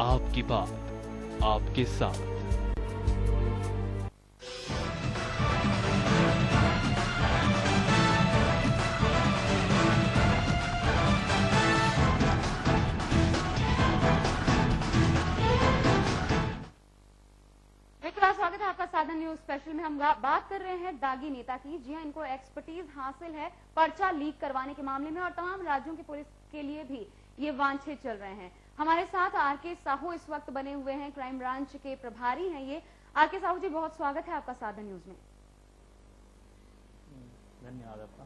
आपकी बात आपके साथ। स्वागत है आपका साधन न्यूज स्पेशल में। हम बात कर रहे हैं दागी नेता की। जी हां, इनको एक्सपर्टीज हासिल है पर्चा लीक करवाने के मामले में और तमाम राज्यों की पुलिस के लिए भी ये वांछित चल रहे हैं। हमारे साथ आरके साहू इस वक्त बने हुए हैं, क्राइम ब्रांच के प्रभारी हैं ये। आरके साहू जी, बहुत स्वागत है आपका साधन न्यूज में। धन्यवाद आपका।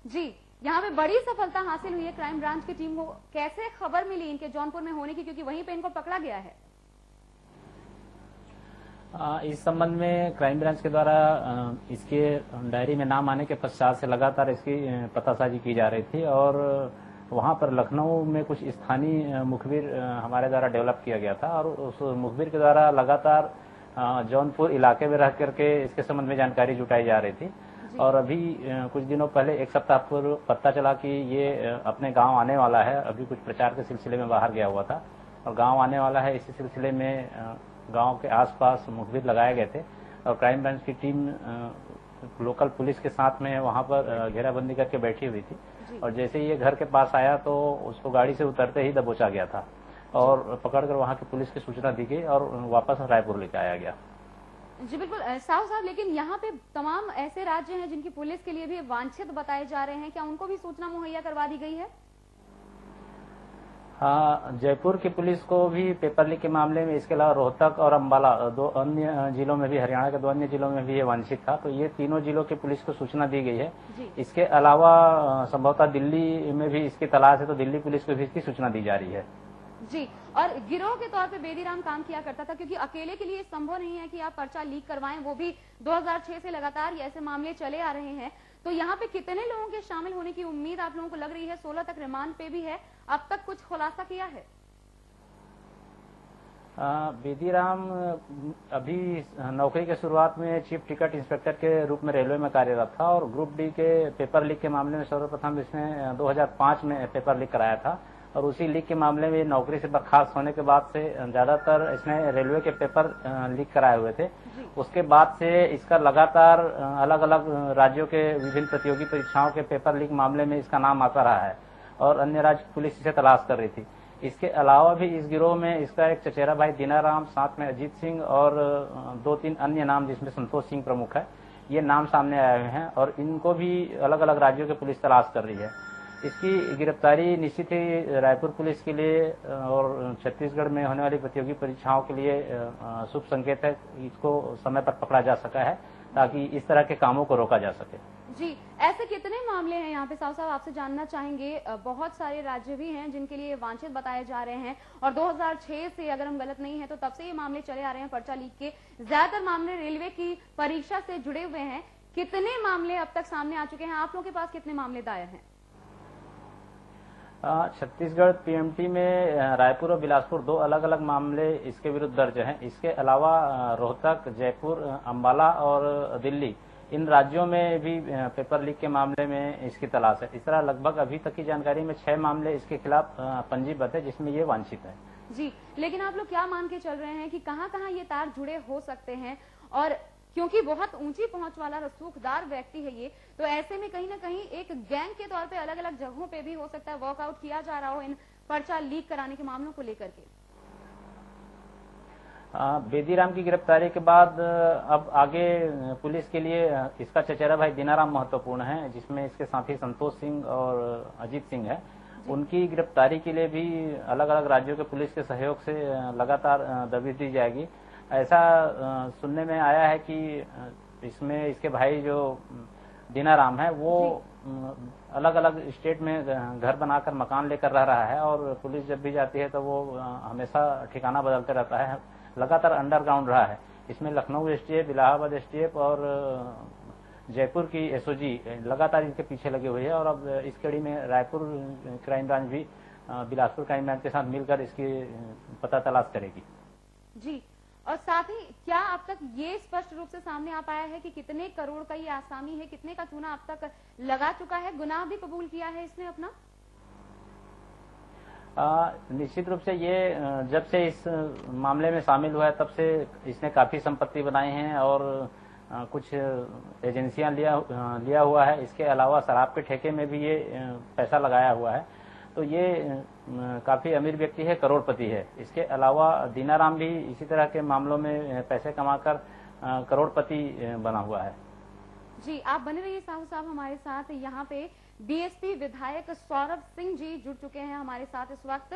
जी, यहाँ पे बड़ी सफलता हासिल हुई है क्राइम ब्रांच की टीम को। कैसे खबर मिली इनके जौनपुर में होने की, क्योंकि वहीं पे इनको पकड़ा गया है? इस संबंध में क्राइम ब्रांच के द्वारा इसके डायरी में नाम आने के पश्चात से लगातार इसकी पतासाजी की जा रही थी और वहां पर लखनऊ में कुछ स्थानीय मुखबिर हमारे द्वारा डेवलप किया गया था और उस मुखबिर के द्वारा लगातार जौनपुर इलाके में रह करके इसके संबंध में जानकारी जुटाई जा रही थी। और अभी कुछ दिनों पहले, एक सप्ताह पूर्व पता चला कि ये अपने गांव आने वाला है। अभी कुछ प्रचार के सिलसिले में बाहर गया हुआ था और गांव आने वाला है। इसी सिलसिले में गांव के आसपास मुखबिर लगाए गए थे और क्राइम ब्रांच की टीम लोकल पुलिस के साथ में वहां पर घेराबंदी करके बैठी हुई थी और जैसे ही ये घर के पास आया तो उसको गाड़ी से उतरते ही दबोचा गया था और पकड़कर वहां की पुलिस की सूचना दी गई और वापस रायपुर लेकर आया गया। जी बिल्कुल साहू साहब, लेकिन यहाँ पे तमाम ऐसे राज्य हैं जिनकी पुलिस के लिए भी वांछित बताए जा रहे हैं, क्या उनको भी सूचना मुहैया करवा दी गई है? हाँ, जयपुर की पुलिस को भी पेपर लीक के मामले में, इसके अलावा रोहतक और अंबाला, दो अन्य जिलों में भी, हरियाणा के दो अन्य जिलों में भी ये वांछित था। तो ये तीनों जिलों की पुलिस को सूचना दी गई है। इसके अलावा संभवतः दिल्ली में भी इसकी तलाश है, तो दिल्ली पुलिस को भी इसकी सूचना दी जा रही है। जी, और गिरोह के तौर पे बेदीराम काम किया करता था, क्योंकि अकेले के लिए संभव नहीं है कि आप पर्चा लीक करवाएं, वो भी 2006 से लगातार ये ऐसे मामले चले आ रहे हैं। तो यहाँ पे कितने लोगों के शामिल होने की उम्मीद आप लोगों को लग रही है? 16 तक रिमांड पे भी है, अब तक कुछ खुलासा किया है? बेदीराम अभी नौकरी के शुरुआत में चीफ टिकट इंस्पेक्टर के रूप में रेलवे में कार्यरत था और ग्रुप डी के पेपर लीक के मामले में सर्वप्रथम इसने 2005 में पेपर लीक कराया था और उसी लीक के मामले में नौकरी से बर्खास्त होने के बाद से ज्यादातर इसने रेलवे के पेपर लीक कराए हुए थे। उसके बाद से इसका लगातार अलग अलग राज्यों के विभिन्न प्रतियोगी परीक्षाओं के पेपर लीक मामले में इसका नाम आता रहा है और अन्य राज्य पुलिस इसे तलाश कर रही थी। इसके अलावा भी इस गिरोह में इसका एक चचेरा भाई दीनाराम, साथ में अजीत सिंह और 2-3 अन्य नाम, जिसमें संतोष सिंह प्रमुख है, ये नाम सामने आए हुए हैं और इनको भी अलग अलग राज्यों की पुलिस तलाश कर रही है। इसकी गिरफ्तारी निश्चित ही रायपुर पुलिस के लिए और छत्तीसगढ़ में होने वाली प्रतियोगी परीक्षाओं के लिए शुभ संकेत है। इसको समय पर पकड़ा जा सका है ताकि इस तरह के कामों को रोका जा सके। जी, ऐसे कितने मामले हैं यहाँ पे साहब आपसे जानना चाहेंगे? बहुत सारे राज्य भी हैं जिनके लिए वांछित बताए जा रहे हैं और 2006 से, अगर हम गलत नहीं है तो तब से ये मामले चले आ रहे हैं पर्चा लीक के। ज्यादातर मामले रेलवे की परीक्षा से जुड़े हुए हैं। कितने मामले अब तक सामने आ चुके हैं? आप लोगों के पास कितने मामले दायर हैं? छत्तीसगढ़ पीएमटी में रायपुर और बिलासपुर 2 अलग अलग मामले इसके विरुद्ध दर्ज हैं। इसके अलावा रोहतक, जयपुर, अंबाला और दिल्ली, इन राज्यों में भी पेपर लीक के मामले में इसकी तलाश है। इस तरह लगभग अभी तक की जानकारी में 6 मामले इसके खिलाफ पंजीबद्ध है, जिसमें ये वांछित है। जी, लेकिन आप लोग क्या मान के चल रहे हैं कि कहां कहां ये तार जुड़े हो सकते हैं? और क्योंकि बहुत ऊंची पहुंच वाला रसूखदार व्यक्ति है ये, तो ऐसे में कहीं ना कहीं एक गैंग के तौर पे अलग अलग जगहों पे भी हो सकता है वर्कआउट किया जा रहा हो इन पर्चा लीक कराने के मामलों को लेकर के। बेदीराम की गिरफ्तारी के बाद अब आगे पुलिस के लिए इसका चचेरा भाई दीनाराम महत्वपूर्ण है, जिसमें इसके साथी संतोष सिंह और अजीत सिंह है। उनकी गिरफ्तारी के लिए भी अलग अलग राज्यों के पुलिस के सहयोग से लगातार दबिश दी जाएगी। ऐसा सुनने में आया है कि इसमें इसके भाई जो दीनाराम है वो अलग अलग स्टेट में घर बनाकर मकान लेकर रह रहा है और पुलिस जब भी जाती है तो वो हमेशा ठिकाना बदलते रहता है, लगातार अंडरग्राउंड रहा है। इसमें लखनऊ एसटीएफ, इलाहाबाद एसटीएफ और जयपुर की एसओजी लगातार इनके पीछे लगे हुए हैं और अब इस कड़ी में रायपुर क्राइम ब्रांच भी बिलासपुर क्राइम ब्रांच के साथ मिलकर इसकी पता तलाश करेगी। जी, और साथ ही क्या अब तक ये स्पष्ट रूप से सामने आ पाया है कि कितने करोड़ का ये आसामी है, कितने का चूना अब तक लगा चुका है? गुनाह भी कबूल किया है इसने अपना? निश्चित रूप से ये जब से इस मामले में शामिल हुआ है तब से इसने काफी संपत्ति बनाई है और कुछ एजेंसियां लिया हुआ है। इसके अलावा शराब के ठेके में भी ये पैसा लगाया हुआ है। तो ये काफी अमीर व्यक्ति है, करोड़पति है। इसके अलावा दीनाराम भी इसी तरह के मामलों में पैसे कमाकर करोड़पति बना हुआ है। जी, आप बने रहिए साहू साहब हमारे साथ। यहाँ पे बीएसपी विधायक सौरभ सिंह जी जुड़ चुके हैं हमारे साथ इस वक्त।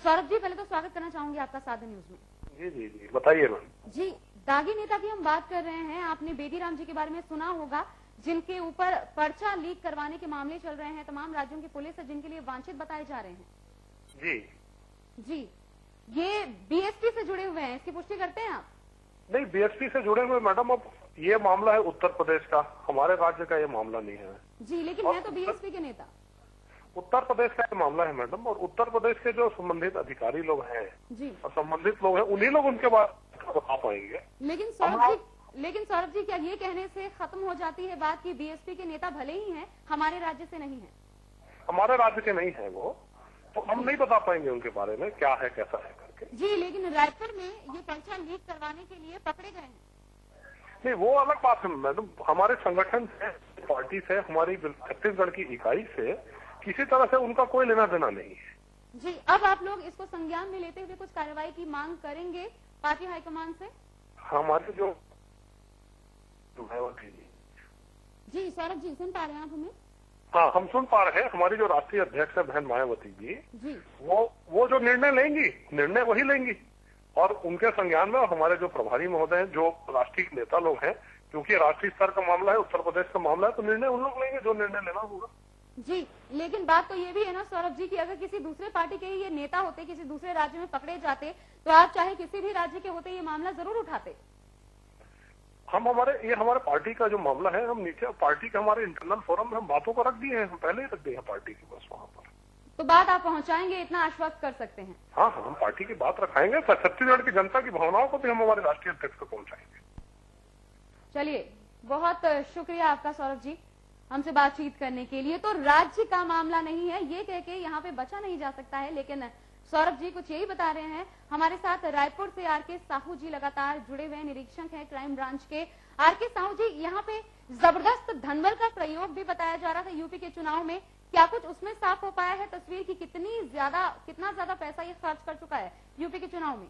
सौरभ जी, पहले तो स्वागत करना चाहूंगी आपका साधन न्यूज में। जी जी जी, बताइए मैम। जी, दागी नेता की हम बात कर रहे हैं। आपने बेदीराम जी के बारे में सुना होगा, जिनके ऊपर पर्चा लीक करवाने के मामले चल रहे हैं। तमाम राज्यों की पुलिस है जिनके लिए वांछित बताए जा रहे हैं। जी जी, ये बीएसपी से जुड़े हुए हैं, इसकी पुष्टि करते हैं आप? नहीं, बीएसपी से जुड़े हुए मैडम, अब ये मामला है उत्तर प्रदेश का, हमारे राज्य का ये मामला नहीं है। जी, लेकिन है तो बीएसपी के नेता। उत्तर प्रदेश का ये मामला है मैडम, और उत्तर प्रदेश के जो संबंधित अधिकारी लोग हैं जी और संबंधित लोग हैं, उन्हीं लोग उनके बारे में बता पाएंगे। लेकिन सौरभ जी क्या ये कहने से खत्म हो जाती है बात कि बीएसपी के नेता भले ही हैं, हमारे राज्य से नहीं है? हमारे राज्य के नहीं है वो, तो हम नहीं बता पाएंगे उनके बारे में क्या है कैसा है करके। जी, लेकिन रायपुर में ये पर्चा लीक करवाने के लिए पकड़े गए हैं। नहीं, वो अलग बात है मैडम। हमारे संगठन से, पार्टी से, हमारी छत्तीसगढ़ की इकाई से किसी तरह से उनका कोई लेना देना नहीं है। जी, अब आप लोग इसको संज्ञान में लेते हुए कुछ कार्रवाई की मांग करेंगे पार्टी हाईकमान से? हमारे जो जी सौरभ जी, सुन पा रहे हैं आप हमें? हाँ, हम सुन पा रहे हैं। हमारी जो राष्ट्रीय अध्यक्ष है बहन मायावती जी, वो जो निर्णय लेंगी, निर्णय वही लेंगी, और उनके संज्ञान में हमारे जो प्रभारी महोदय हैं, जो राष्ट्रीय नेता लोग हैं, क्योंकि राष्ट्रीय स्तर का मामला है, उत्तर प्रदेश का मामला है, तो निर्णय उन लोग लेंगे जो निर्णय लेना होगा। जी, लेकिन बात तो ये भी है ना सौरभ जी कि अगर किसी दूसरे पार्टी के ये नेता होते, किसी दूसरे राज्य में पकड़े जाते, तो आप चाहे किसी भी राज्य के होते ये मामला जरूर उठाते। ये हमारे पार्टी का जो मामला है, हम नीचे पार्टी के हमारे इंटरनल फोरम में हम बातों को रख दिए हैं, हम पहले ही रख दिए हैं पार्टी की, बस वहाँ पर। तो बात आप पहुंचाएंगे, इतना आश्वस्त कर सकते हैं? हाँ, हम पार्टी की बात रखाएंगे, छत्तीसगढ़ की जनता की भावनाओं को भी हम हमारे राष्ट्रीय अध्यक्ष को पहुंचाएंगे। चलिए, बहुत शुक्रिया आपका सौरभ जी हमसे बातचीत करने के लिए। तो राज्य का मामला नहीं है ये कह के यहाँ पे बचा नहीं जा सकता है, लेकिन सौरभ जी कुछ यही बता रहे हैं। हमारे साथ रायपुर से आरके साहू जी लगातार जुड़े हुए निरीक्षक हैं क्राइम ब्रांच के। आरके साहू जी, यहाँ पे जबरदस्त धनबल का प्रयोग भी बताया जा रहा था यूपी के चुनाव में, क्या कुछ उसमें साफ हो पाया है तस्वीर की? कितना ज्यादा पैसा ये खर्च कर चुका है यूपी के चुनाव में?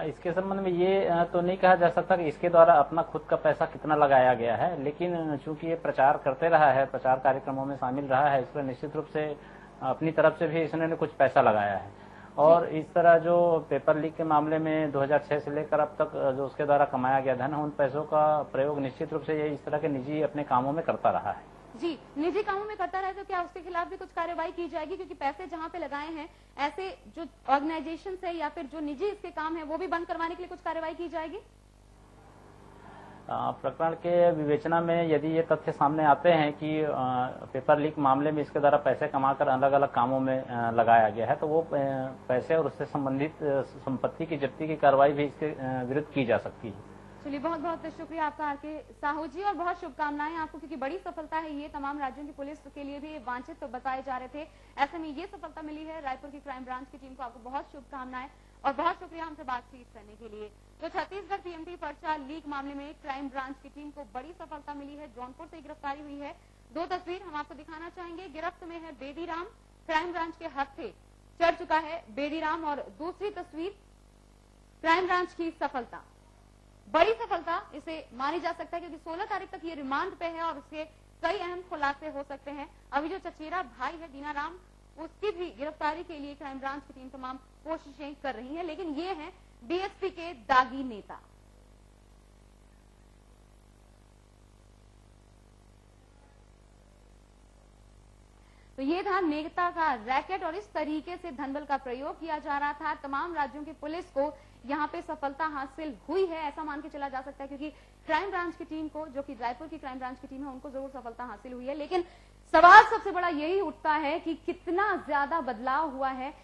इसके संबंध में ये तो नहीं कहा जा सकता कि इसके द्वारा अपना खुद का पैसा कितना लगाया गया है, लेकिन चूंकि ये प्रचार करते रहा है, प्रचार कार्यक्रमों में शामिल रहा है, इस पर निश्चित रूप से अपनी तरफ से भी इसने कुछ पैसा लगाया है। और इस तरह जो पेपर लीक के मामले में 2006 से लेकर अब तक जो उसके द्वारा कमाया गया धन, उन पैसों का प्रयोग निश्चित रूप से ये इस तरह के निजी अपने कामों में करता रहा है। जी, निजी कामों में करता रहे तो क्या उसके खिलाफ भी कुछ कार्रवाई की जाएगी? क्योंकि पैसे जहां पे लगाए हैं, ऐसे जो ऑर्गेनाइजेशन है या फिर जो निजी इसके काम है वो भी बंद करवाने के लिए कुछ कार्रवाई की जाएगी? प्रकरण के विवेचना में यदि ये तथ्य सामने आते हैं कि पेपर लीक मामले में इसके द्वारा पैसे कमाकर अलग अलग कामों में लगाया गया है, तो वो पैसे और उससे संबंधित संपत्ति की जब्ती की कार्रवाई भी इसके विरुद्ध की जा सकती है। चलिए, बहुत बहुत शुक्रिया आपका आरके साहू जी, और बहुत शुभकामनाएं आपको, क्योंकि बड़ी सफलता है ये। तमाम राज्यों की पुलिस के लिए भी वांछित बताए जा रहे थे, ऐसे में ये सफलता मिली है रायपुर की क्राइम ब्रांच की टीम को। आपको बहुत शुभकामनाएं और बहुत शुक्रिया हमसे बातचीत करने के लिए। तो छत्तीसगढ़ पीएमटी पर्चा लीक मामले में क्राइम ब्रांच की टीम को बड़ी सफलता मिली है। जौनपुर से गिरफ्तारी हुई है। दो तस्वीर हम आपको दिखाना चाहेंगे। गिरफ्त में है बेदीराम, क्राइम ब्रांच के हत्थे चढ़ चुका है बेदीराम, और दूसरी तस्वीर क्राइम ब्रांच की सफलता, बड़ी सफलता इसे मानी जा सकता है, क्योंकि 16 तारीख तक ये रिमांड पे है और उसके कई अहम खुलासे हो सकते हैं। अभी जो चचेरा भाई है दीनाराम, उसकी भी गिरफ्तारी के लिए क्राइम ब्रांच की टीम तमाम कोशिशें कर रही है, लेकिन ये है बीएसपी के दागी नेता। तो ये था नेता का रैकेट, और इस तरीके से धनबल का प्रयोग किया जा रहा था। तमाम राज्यों की पुलिस को यहाँ पे सफलता हासिल हुई है, ऐसा मान के चला जा सकता है, क्योंकि क्राइम ब्रांच की टीम को, जो कि रायपुर की क्राइम ब्रांच की टीम है, उनको जरूर सफलता हासिल हुई है। लेकिन सवाल सबसे बड़ा यही उठता है कि कितना ज्यादा बदलाव हुआ है